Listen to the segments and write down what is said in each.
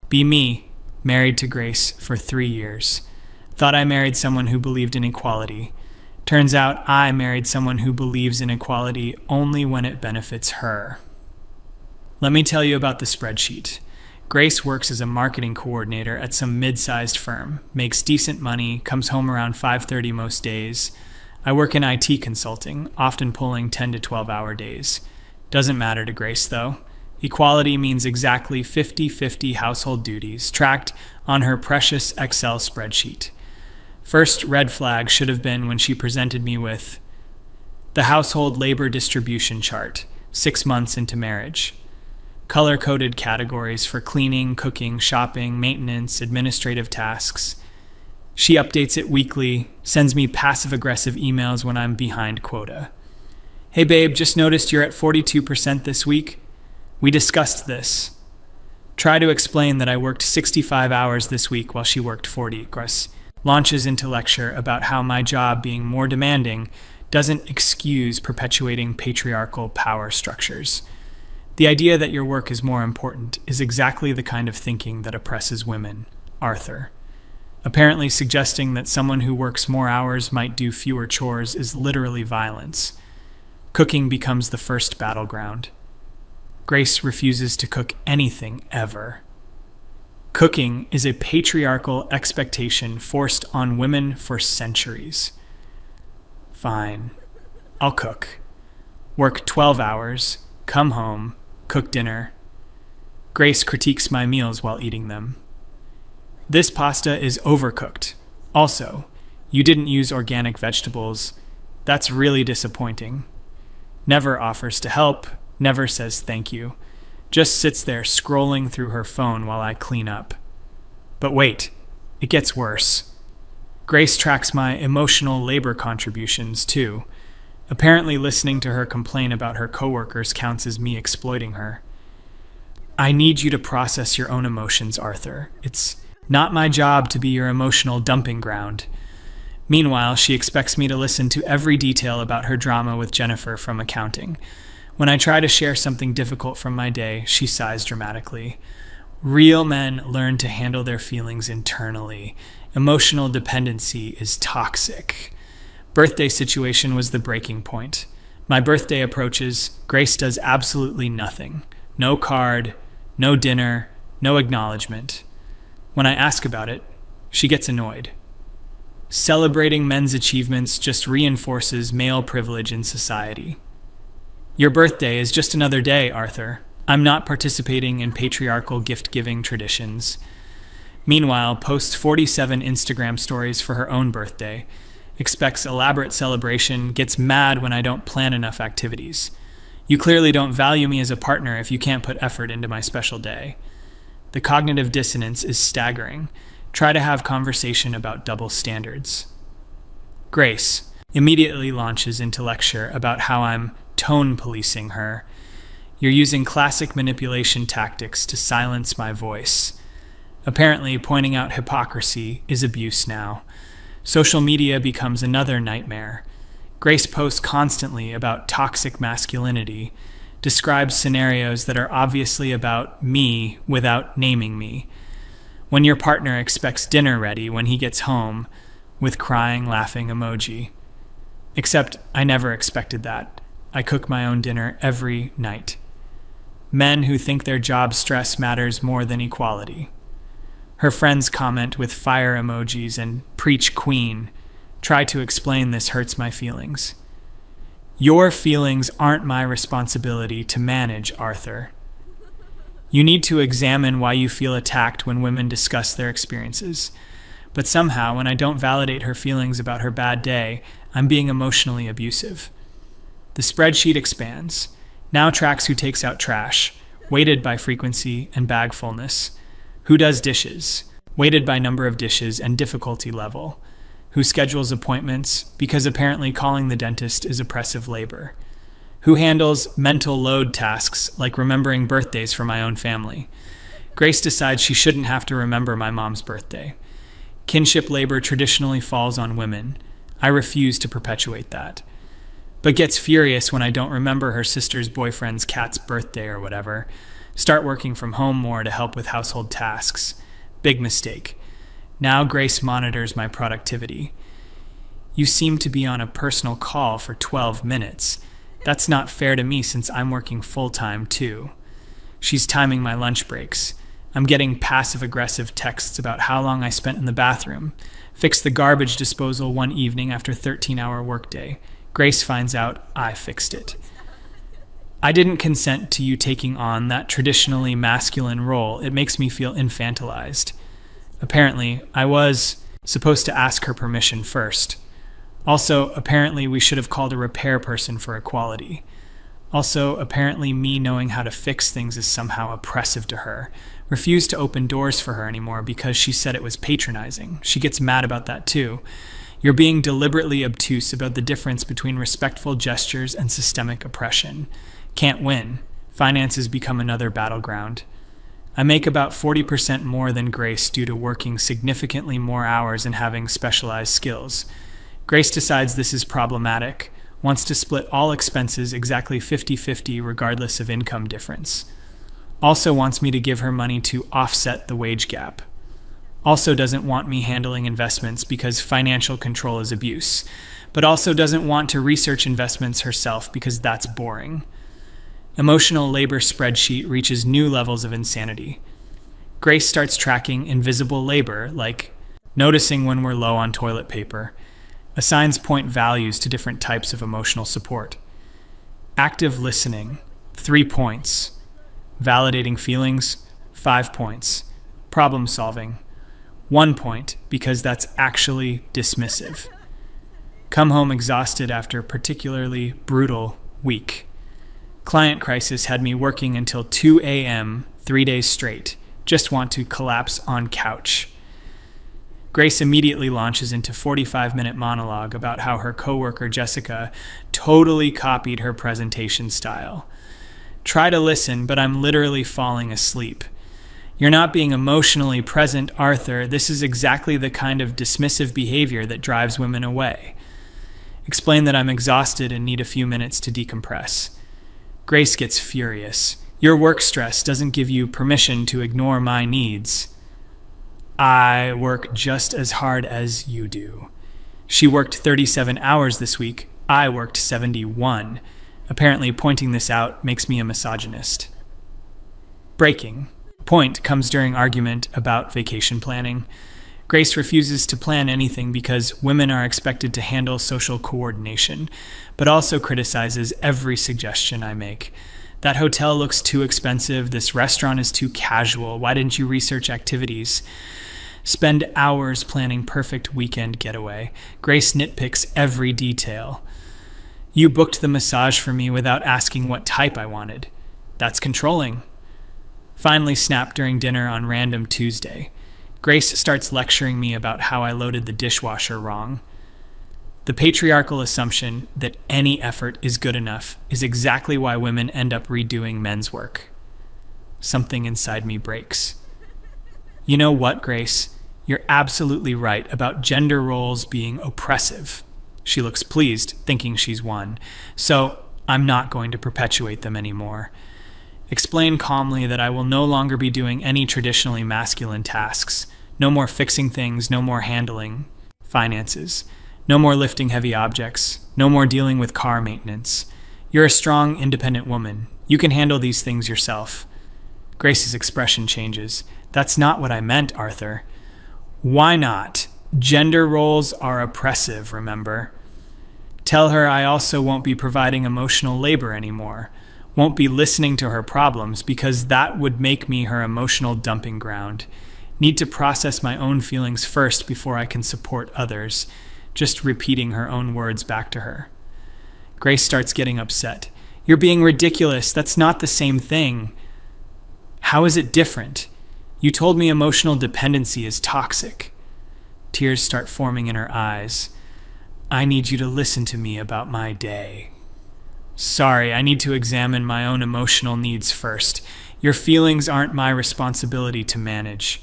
Be me, married to Grace for 3 years. Thought I married someone who believed in equality. Turns out I married someone who believes in equality only when it benefits her. Let me tell you about the spreadsheet. Grace works as a marketing coordinator at some mid-sized firm, makes decent money, comes home around 5:30 most days. I work in IT consulting, often pulling 10 to 12-hour days. Doesn't matter to Grace, though. Equality means exactly 50-50 household duties, tracked on her precious Excel spreadsheet. First red flag should have been when she presented me with the household labor distribution chart, 6 months into marriage. Color-coded categories for cleaning, cooking, shopping, maintenance, administrative tasks. She updates it weekly, sends me passive-aggressive emails when I'm behind quota. Hey babe, just noticed you're at 42% this week. We discussed this. Try to explain that I worked 65 hours this week while she worked 40. Grace launches into lecture about how my job being more demanding doesn't excuse perpetuating patriarchal power structures. The idea that your work is more important is exactly the kind of thinking that oppresses women. Arthur. Apparently suggesting that someone who works more hours might do fewer chores is literally violence. Cooking becomes the first battleground. Grace refuses to cook anything ever. Cooking is a patriarchal expectation forced on women for centuries. Fine. I'll cook. Work 12 hours, come home, cook dinner. Grace critiques my meals while eating them. This pasta is overcooked. Also, you didn't use organic vegetables. That's really disappointing. Never offers to help, never says thank you. Just sits there scrolling through her phone while I clean up. But wait, it gets worse. Grace tracks my emotional labor contributions too. Apparently listening to her complain about her coworkers counts as me exploiting her. I need you to process your own emotions, Arthur. It's not my job to be your emotional dumping ground. Meanwhile, she expects me to listen to every detail about her drama with Jennifer from accounting. When I try to share something difficult from my day, she sighs dramatically. Real men learn to handle their feelings internally. Emotional dependency is toxic. Birthday situation was the breaking point. My birthday approaches, Grace does absolutely nothing. No card, no dinner, no acknowledgement. When I ask about it, she gets annoyed. Celebrating men's achievements just reinforces male privilege in society. Your birthday is just another day, Arthur. I'm not participating in patriarchal gift-giving traditions. Meanwhile, posts 47 Instagram stories for her own birthday, expects elaborate celebration, gets mad when I don't plan enough activities. You clearly don't value me as a partner if you can't put effort into my special day. The cognitive dissonance is staggering. Try to have conversation about double standards. Grace immediately launches into lecture about how I'm tone policing her. You're using classic manipulation tactics to silence my voice. Apparently, pointing out hypocrisy is abuse now. Social media becomes another nightmare. Grace posts constantly about toxic masculinity, describes scenarios that are obviously about me without naming me. When your partner expects dinner ready when he gets home, with crying, laughing emoji. Except I never expected that. I cook my own dinner every night. Men who think their job stress matters more than equality. Her friends comment with fire emojis and preach queen. Try to explain this hurts my feelings. Your feelings aren't my responsibility to manage, Arthur. You need to examine why you feel attacked when women discuss their experiences. But somehow, when I don't validate her feelings about her bad day, I'm being emotionally abusive. The spreadsheet expands. Now tracks who takes out trash, weighted by frequency and bag fullness. Who does dishes, weighted by number of dishes and difficulty level. Who schedules appointments, because apparently calling the dentist is oppressive labor. Who handles mental load tasks, like remembering birthdays for my own family. Grace decides she shouldn't have to remember my mom's birthday. Kinship labor traditionally falls on women. I refuse to perpetuate that. But gets furious when I don't remember her sister's boyfriend's cat's birthday or whatever. Start working from home more to help with household tasks. Big mistake. Now Grace monitors my productivity. You seem to be on a personal call for 12 minutes. That's not fair to me since I'm working full-time too. She's timing my lunch breaks. I'm getting passive-aggressive texts about how long I spent in the bathroom. Fixed the garbage disposal one evening after a 13-hour workday. Grace finds out I fixed it. I didn't consent to you taking on that traditionally masculine role. It makes me feel infantilized. Apparently, I was supposed to ask her permission first. Also, apparently we should have called a repair person for equality. Also, apparently me knowing how to fix things is somehow oppressive to her. Refused to open doors for her anymore because she said it was patronizing. She gets mad about that too. You're being deliberately obtuse about the difference between respectful gestures and systemic oppression. Can't win. Finances become another battleground. I make about 40% more than Grace due to working significantly more hours and having specialized skills. Grace decides this is problematic, wants to split all expenses exactly 50-50 regardless of income difference. Also wants me to give her money to offset the wage gap. Also doesn't want me handling investments because financial control is abuse, but also doesn't want to research investments herself because that's boring. Emotional labor spreadsheet reaches new levels of insanity. Grace starts tracking invisible labor, like noticing when we're low on toilet paper. Assigns point values to different types of emotional support. Active listening, 3 points. Validating feelings, 5 points. Problem solving, 1 point, because that's actually dismissive. Come home exhausted after a particularly brutal week. Client crisis had me working until 2 a.m. 3 days straight. Just want to collapse on couch. Grace immediately launches into 45-minute monologue about how her coworker Jessica totally copied her presentation style. Try to listen, but I'm literally falling asleep. You're not being emotionally present, Arthur. This is exactly the kind of dismissive behavior that drives women away. Explain that I'm exhausted and need a few minutes to decompress. Grace gets furious. Your work stress doesn't give you permission to ignore my needs. I work just as hard as you do. She worked 37 hours this week. I worked 71. Apparently, pointing this out makes me a misogynist. Breaking. Point comes during argument about vacation planning. Grace refuses to plan anything because women are expected to handle social coordination, but also criticizes every suggestion I make. That hotel looks too expensive. This restaurant is too casual. Why didn't you research activities? Spend hours planning perfect weekend getaway. Grace nitpicks every detail. You booked the massage for me without asking what type I wanted. That's controlling. Finally snap during dinner on random Tuesday. Grace starts lecturing me about how I loaded the dishwasher wrong. The patriarchal assumption that any effort is good enough is exactly why women end up redoing men's work. Something inside me breaks. You know what, Grace? You're absolutely right about gender roles being oppressive. She looks pleased, thinking she's won. So I'm not going to perpetuate them anymore. Explain calmly that I will no longer be doing any traditionally masculine tasks. No more fixing things, no more handling finances. No more lifting heavy objects. No more dealing with car maintenance. You're a strong, independent woman. You can handle these things yourself. Grace's expression changes. That's not what I meant, Arthur. Why not? Gender roles are oppressive, remember? Tell her I also won't be providing emotional labor anymore. Won't be listening to her problems because that would make me her emotional dumping ground. Need to process my own feelings first before I can support others. Just repeating her own words back to her. Grace starts getting upset. You're being ridiculous. That's not the same thing. How is it different? You told me emotional dependency is toxic. Tears start forming in her eyes. I need you to listen to me about my day. Sorry, I need to examine my own emotional needs first. Your feelings aren't my responsibility to manage.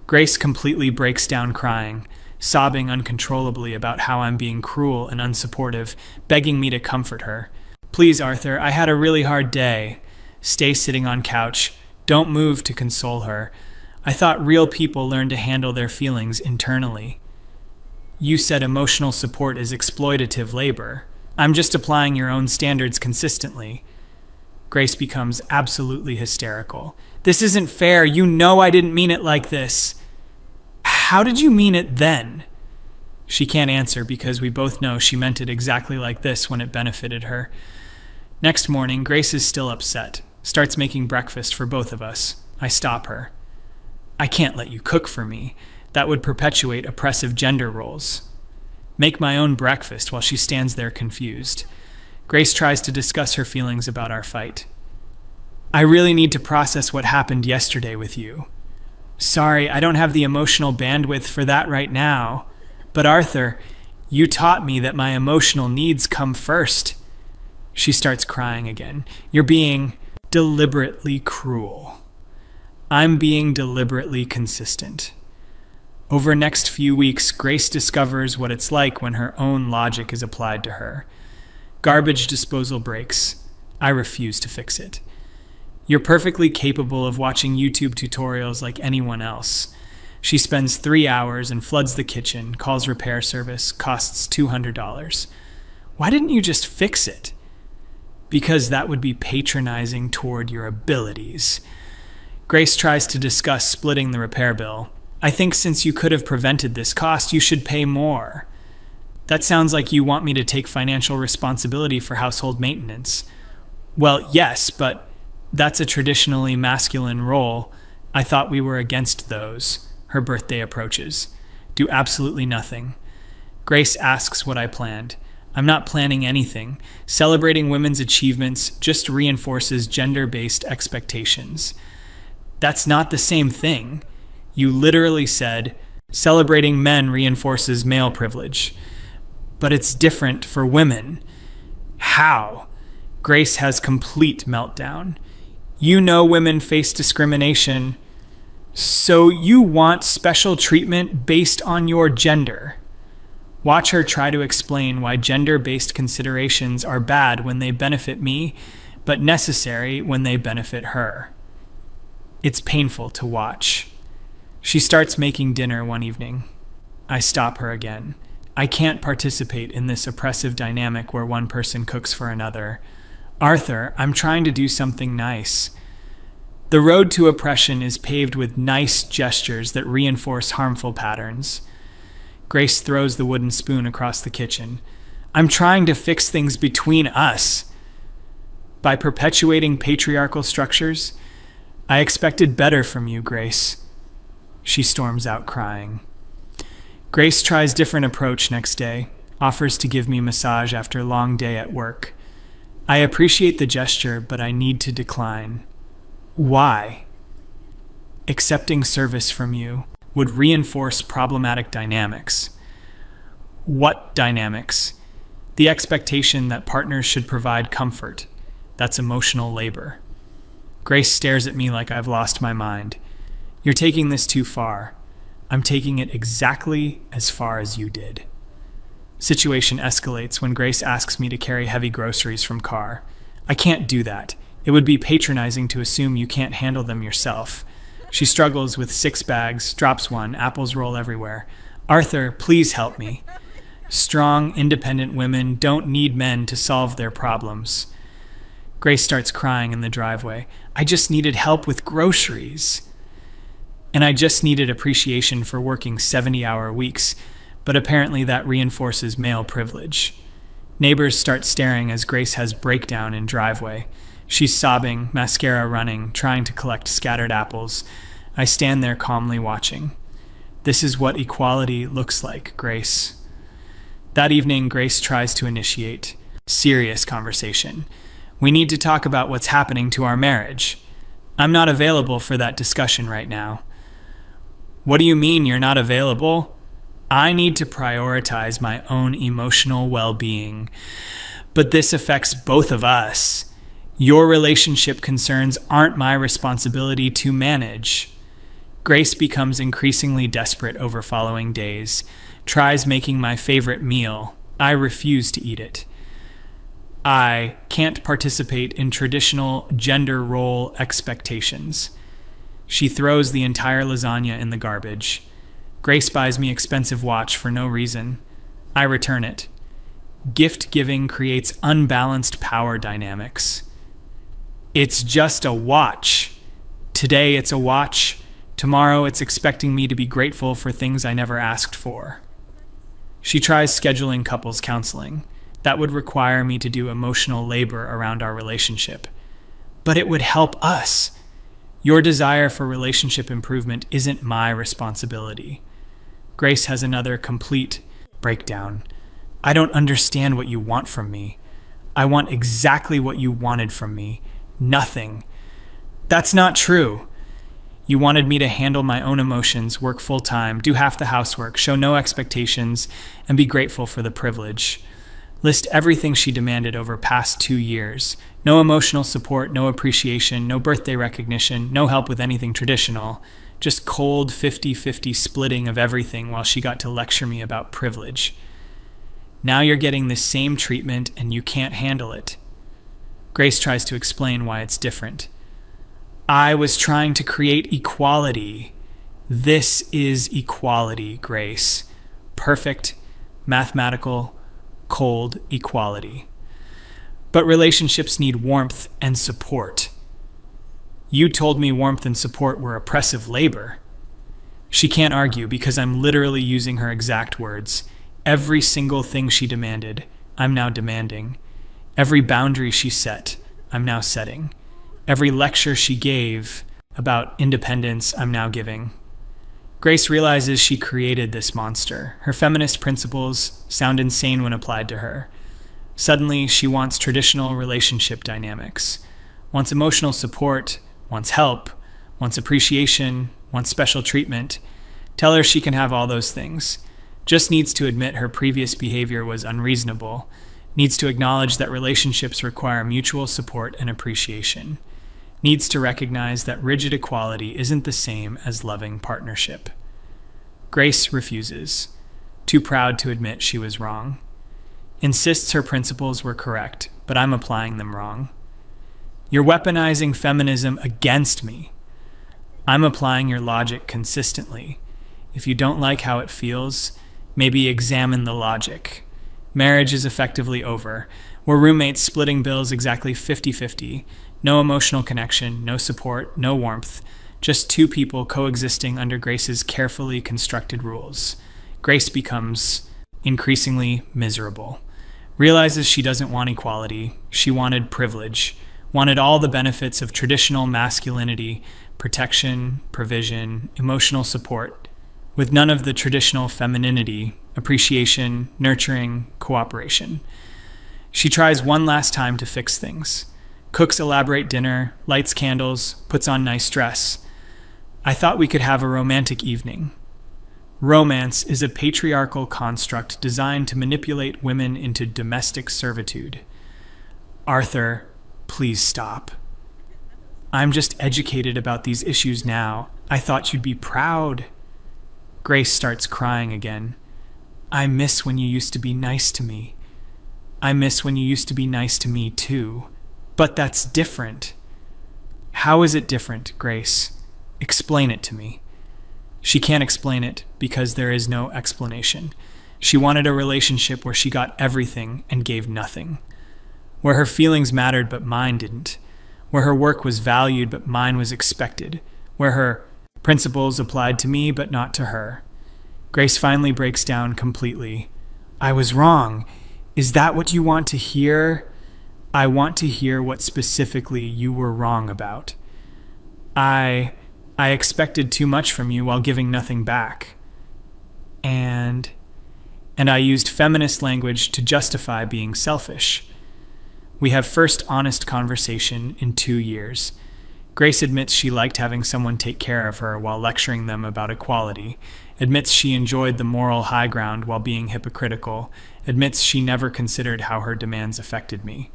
Grace completely breaks down crying, sobbing uncontrollably about how I'm being cruel and unsupportive, begging me to comfort her. Please, Arthur, I had a really hard day. Stay sitting on couch. Don't move to console her. I thought real people learn to handle their feelings internally. You said emotional support is exploitative labor. I'm just applying your own standards consistently. Grace becomes absolutely hysterical. This isn't fair. You know I didn't mean it like this. How did you mean it then? She can't answer because we both know she meant it exactly like this when it benefited her. Next morning, Grace is still upset. Starts making breakfast for both of us. I stop her. I can't let you cook for me. That would perpetuate oppressive gender roles. Make my own breakfast while she stands there confused. Grace tries to discuss her feelings about our fight. I really need to process what happened yesterday with you. Sorry, I don't have the emotional bandwidth for that right now. But Arthur, you taught me that my emotional needs come first. She starts crying again. You're being deliberately cruel. I'm being deliberately consistent. Over the next few weeks, Grace discovers what it's like when her own logic is applied to her. Garbage disposal breaks. I refuse to fix it. You're perfectly capable of watching YouTube tutorials like anyone else. She spends 3 hours and floods the kitchen, calls repair service, costs $200. Why didn't you just fix it? Because that would be patronizing toward your abilities. Grace tries to discuss splitting the repair bill. I think since you could have prevented this cost, you should pay more. That sounds like you want me to take financial responsibility for household maintenance. Well, yes, but that's a traditionally masculine role. I thought we were against those. Her birthday approaches. Do absolutely nothing. Grace asks what I planned. I'm not planning anything. Celebrating women's achievements just reinforces gender-based expectations. That's not the same thing. You literally said, celebrating men reinforces male privilege. But it's different for women. How? Grace has complete meltdown. You know women face discrimination. So you want special treatment based on your gender. Watch her try to explain why gender-based considerations are bad when they benefit me, but necessary when they benefit her. It's painful to watch. She starts making dinner one evening. I stop her again. I can't participate in this oppressive dynamic where one person cooks for another. Arthur, I'm trying to do something nice. The road to oppression is paved with nice gestures that reinforce harmful patterns. Grace throws the wooden spoon across the kitchen. I'm trying to fix things between us. By perpetuating patriarchal structures, I expected better from you, Grace. She storms out crying. Grace tries different approach next day, offers to give me massage after a long day at work. I appreciate the gesture, but I need to decline. Why? Accepting service from you would reinforce problematic dynamics. What dynamics? The expectation that partners should provide comfort. That's emotional labor. Grace stares at me like I've lost my mind. You're taking this too far. I'm taking it exactly as far as you did. Situation escalates when Grace asks me to carry heavy groceries from car. I can't do that. It would be patronizing to assume you can't handle them yourself. She struggles with 6 bags, drops one, apples roll everywhere. Arthur, please help me. Strong, independent women don't need men to solve their problems. Grace starts crying in the driveway. I just needed help with groceries. And I just needed appreciation for working 70-hour weeks, but apparently that reinforces male privilege. Neighbors start staring as Grace has breakdown in driveway. She's sobbing, mascara running, trying to collect scattered apples. I stand there calmly watching. This is what equality looks like, Grace. That evening, Grace tries to initiate serious conversation. We need to talk about what's happening to our marriage. I'm not available for that discussion right now. What do you mean you're not available? I need to prioritize my own emotional well-being. But this affects both of us. Your relationship concerns aren't my responsibility to manage. Grace becomes increasingly desperate over following days, tries making my favorite meal. I refuse to eat it. I can't participate in traditional gender role expectations. She throws the entire lasagna in the garbage. Grace buys me expensive watch for no reason. I return it. Gift giving creates unbalanced power dynamics. It's just a watch. Today it's a watch. Tomorrow it's expecting me to be grateful for things I never asked for. She tries scheduling couples counseling. That would require me to do emotional labor around our relationship. But it would help us. Your desire for relationship improvement isn't my responsibility. Grace has another complete breakdown. I don't understand what you want from me. I want exactly what you wanted from me. Nothing. That's not true. You wanted me to handle my own emotions, work full-time, do half the housework, show no expectations, and be grateful for the privilege. List everything she demanded over past 2 years. No emotional support, no appreciation, no birthday recognition, no help with anything traditional. Just cold 50-50 splitting of everything while she got to lecture me about privilege. Now you're getting the same treatment and you can't handle it. Grace tries to explain why it's different. I was trying to create equality. This is equality, Grace. Perfect, mathematical, cold equality. But relationships need warmth and support. You told me warmth and support were oppressive labor. She can't argue because I'm literally using her exact words. Every single thing she demanded, I'm now demanding. Every boundary she set, I'm now setting. Every lecture she gave about independence, I'm now giving. Grace realizes she created this monster. Her feminist principles sound insane when applied to her. Suddenly, she wants traditional relationship dynamics, wants emotional support, wants help, wants appreciation, wants special treatment. Tell her she can have all those things. Just needs to admit her previous behavior was unreasonable, needs to acknowledge that relationships require mutual support and appreciation, needs to recognize that rigid equality isn't the same as loving partnership. Grace refuses, too proud to admit she was wrong. Insists her principles were correct, but I'm applying them wrong. You're weaponizing feminism against me. I'm applying your logic consistently. If you don't like how it feels, maybe examine the logic. Marriage is effectively over. We're roommates splitting bills exactly 50-50. No emotional connection, no support, no warmth. Just two people coexisting under Grace's carefully constructed rules. Grace becomes increasingly miserable. Realizes she doesn't want equality. She wanted privilege. Wanted all the benefits of traditional masculinity, protection, provision, emotional support, with none of the traditional femininity, appreciation, nurturing, cooperation. She tries one last time to fix things. Cooks elaborate dinner, lights candles, puts on nice dress. I thought we could have a romantic evening. Romance is a patriarchal construct designed to manipulate women into domestic servitude. Arthur, please stop. I'm just educated about these issues now. I thought you'd be proud. Grace starts crying again. I miss when you used to be nice to me. I miss when you used to be nice to me too. But that's different. How is it different, Grace? Explain it to me. She can't explain it because there is no explanation. She wanted a relationship where she got everything and gave nothing. Where her feelings mattered but mine didn't. Where her work was valued but mine was expected. Where her principles applied to me but not to her. Grace finally breaks down completely. I was wrong. Is that what you want to hear? I want to hear what specifically you were wrong about. I expected too much from you while giving nothing back. And I used feminist language to justify being selfish. We have first honest conversation in 2 years. Grace admits she liked having someone take care of her while lecturing them about equality, admits she enjoyed the moral high ground while being hypocritical, admits she never considered how her demands affected me.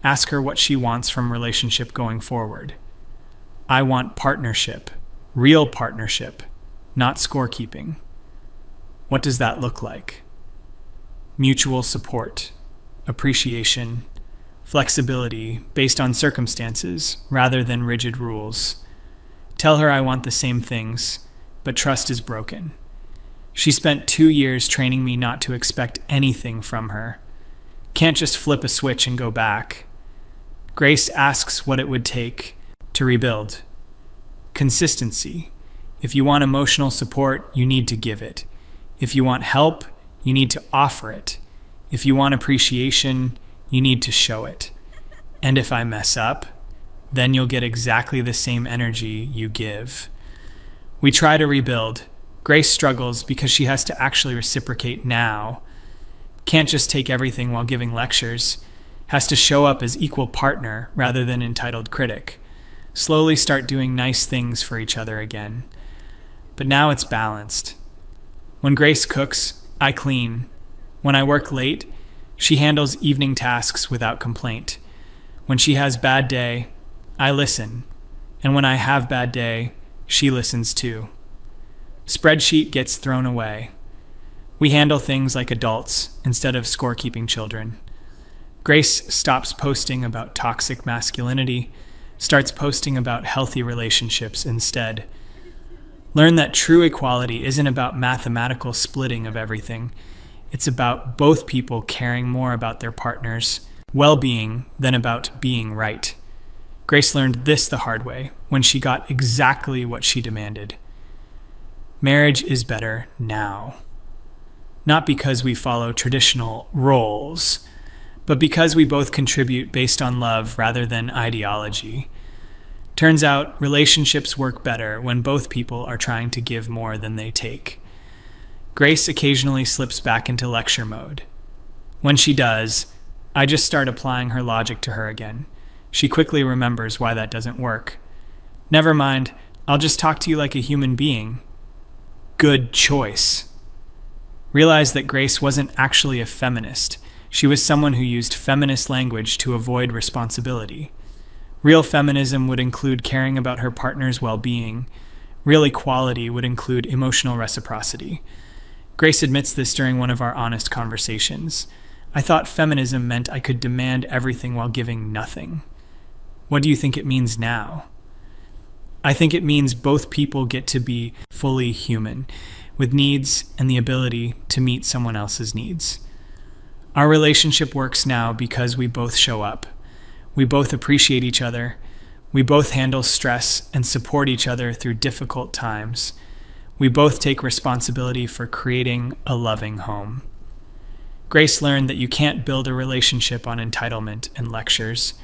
Ask her what she wants from relationship going forward. I want partnership, real partnership, not scorekeeping. What does that look like? Mutual support, appreciation, flexibility based on circumstances rather than rigid rules. Tell her I want the same things, but trust is broken. She spent 2 years training me not to expect anything from her. Can't just flip a switch and go back. Grace asks what it would take to rebuild. Consistency. If you want emotional support, you need to give it. If you want help, you need to offer it. If you want appreciation, you need to show it. And if I mess up, then you'll get exactly the same energy you give. We try to rebuild. Grace struggles because she has to actually reciprocate now. Can't just take everything while giving lectures. Has to show up as equal partner rather than entitled critic. Slowly start doing nice things for each other again. But now it's balanced. When Grace cooks, I clean. When I work late, she handles evening tasks without complaint. When she has bad day, I listen. And when I have bad day, she listens too. Spreadsheet gets thrown away. We handle things like adults instead of scorekeeping children. Grace stops posting about toxic masculinity, starts posting about healthy relationships instead. Learn that true equality isn't about mathematical splitting of everything. It's about both people caring more about their partner's well-being than about being right. Grace learned this the hard way when she got exactly what she demanded. Marriage is better now. Not because we follow traditional roles, but because we both contribute based on love rather than ideology. Turns out relationships work better when both people are trying to give more than they take. Grace occasionally slips back into lecture mode. When she does, I just start applying her logic to her again. She quickly remembers why that doesn't work. Never mind, I'll just talk to you like a human being. Good choice. Realize that Grace wasn't actually a feminist. She was someone who used feminist language to avoid responsibility. Real feminism would include caring about her partner's well-being. Real equality would include emotional reciprocity. Grace admits this during one of our honest conversations. I thought feminism meant I could demand everything while giving nothing. What do you think it means now? I think it means both people get to be fully human, with needs and the ability to meet someone else's needs. Our relationship works now because we both show up. We both appreciate each other. We both handle stress and support each other through difficult times. We both take responsibility for creating a loving home. Grace learned that you can't build a relationship on entitlement and lectures.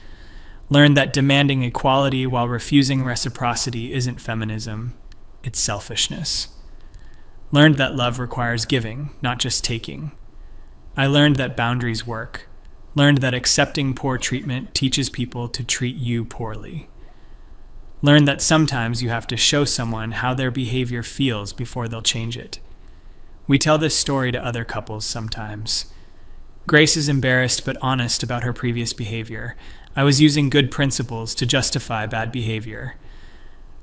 Learned that demanding equality while refusing reciprocity isn't feminism, it's selfishness. Learned that love requires giving, not just taking. I learned that boundaries work. Learned that accepting poor treatment teaches people to treat you poorly. Learned that sometimes you have to show someone how their behavior feels before they'll change it. We tell this story to other couples sometimes. Grace is embarrassed but honest about her previous behavior. I was using good principles to justify bad behavior.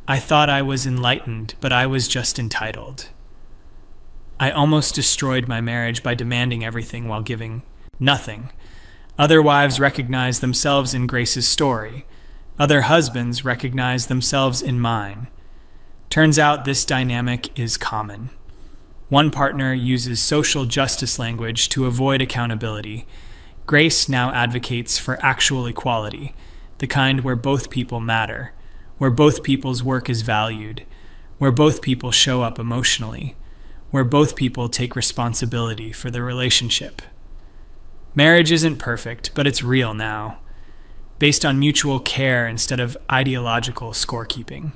I thought I was enlightened, but I was just entitled. I almost destroyed my marriage by demanding everything while giving nothing. Other wives recognize themselves in Grace's story. Other husbands recognize themselves in mine. Turns out this dynamic is common. One partner uses social justice language to avoid accountability. Grace now advocates for actual equality, the kind where both people matter, where both people's work is valued, where both people show up emotionally, where both people take responsibility for the relationship. Marriage isn't perfect, but it's real now, based on mutual care instead of ideological scorekeeping.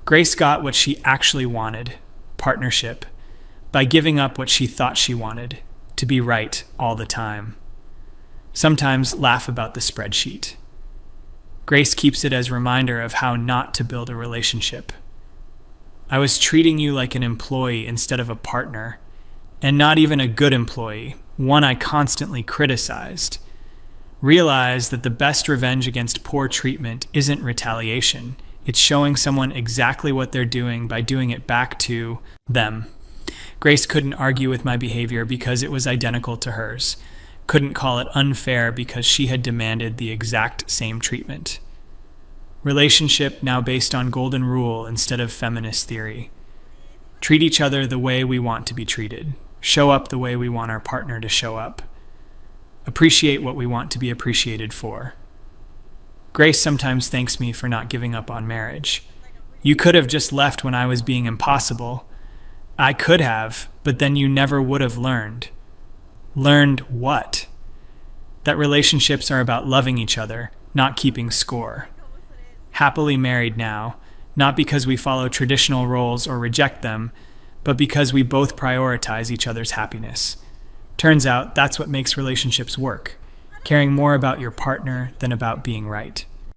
Grace got what she actually wanted, partnership, by giving up what she thought she wanted, to be right all the time. Sometimes laugh about the spreadsheet. Grace keeps it as a reminder of how not to build a relationship. I was treating you like an employee instead of a partner, and not even a good employee, one I constantly criticized. Realize that the best revenge against poor treatment isn't retaliation. It's showing someone exactly what they're doing by doing it back to them. Grace couldn't argue with my behavior because it was identical to hers. couldn't call it unfair because she had demanded the exact same treatment. Relationship now based on golden rule instead of feminist theory. Treat each other the way we want to be treated. Show up the way we want our partner to show up. Appreciate what we want to be appreciated for. Grace sometimes thanks me for not giving up on marriage. You could have just left when I was being impossible. I could have, but then you never would have learned. Learned what? That relationships are about loving each other, not keeping score. Happily married now, not because we follow traditional roles or reject them, but because we both prioritize each other's happiness. Turns out that's what makes relationships work, caring more about your partner than about being right.